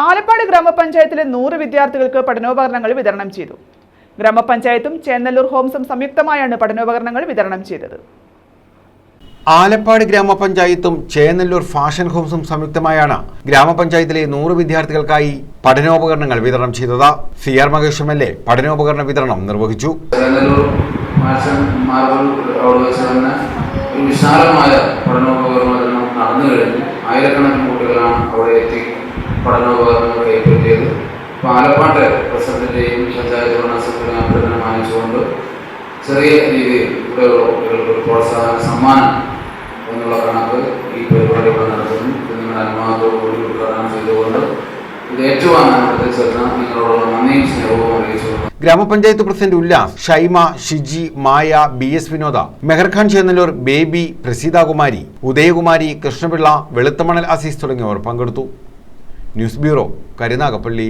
ആലപ്പാട് ഗ്രാമപഞ്ചായത്തിലെ 100 വിദ്യാർത്ഥികൾക്ക് പഠനോപകരണങ്ങൾ വിതരണം ചെയ്തു. ഗ്രാമപഞ്ചായത്തും ചേന്നല്ലൂർ ഹോംസും സംയുക്തമായാണ് പഠനോപകരണങ്ങൾ വിതരണം ചെയ്തത്. ആലപ്പാട് ഗ്രാമപഞ്ചായത്തും ചേന്നല്ലൂർ ഫാഷൻ ഹോംസും സംയുക്തമായാണ് ഗ്രാമപഞ്ചായത്തിലെ 100 വിദ്യാർത്ഥികൾക്കായി പഠനോപകരണങ്ങൾ വിതരണം ചെയ്തത്. CR മഹേഷ് MLA പഠനോപകരണ വിതരണം നിർവഹിച്ചു. വിശാലമായ പഠനോപകരണ വിതരണം നടന്നു കഴിഞ്ഞു. ആയിരക്കണക്കിന് കുട്ടികളാണ് അവിടെ എത്തി പഠനോപകരണങ്ങൾ കൈപ്പറ്റിയത്. ആലപ്പാട് പ്രസിഡന്റിന്റെയും പഞ്ചായത്ത് ഭരണസമിതിയുടെയും അഭ്യർത്ഥന മാനിച്ചുകൊണ്ട് ചെറിയ രീതിയിൽ ഇവിടെയുള്ള കുട്ടികൾക്ക് ഒരു പ്രോത്സാഹന സമ്മാനം എന്നുള്ള കണക്ക് ഈ പരിപാടി ഇവിടെ നടത്തുന്നു. നിങ്ങളുടെ അനുവാദത്തോടുകൂടി ഉദ്ഘാടനം ചെയ്തുകൊണ്ട് ഇത് ഏറ്റുവാങ്ങാനുള്ള ശ്രദ്ധ നിങ്ങളോടുള്ള നന്ദിയും സ്നേഹവും അറിയിച്ചുകൊണ്ട് ഗ്രാമപഞ്ചായത്ത് പ്രസിഡന്റ് ഉല്ലാസ്, ഷൈമ, ഷിജി, മായ, BS വിനോദ, മെഹർഖാൻ ചേന്നല്ലൂർ, ബേബി, പ്രസീതാകുമാരി, ഉദയകുമാരി, കൃഷ്ണപിള്ള, വെളുത്തമണൽ അസീസ് തുടങ്ങിയവർ പങ്കെടുത്തു. News bureau, Karunagappally.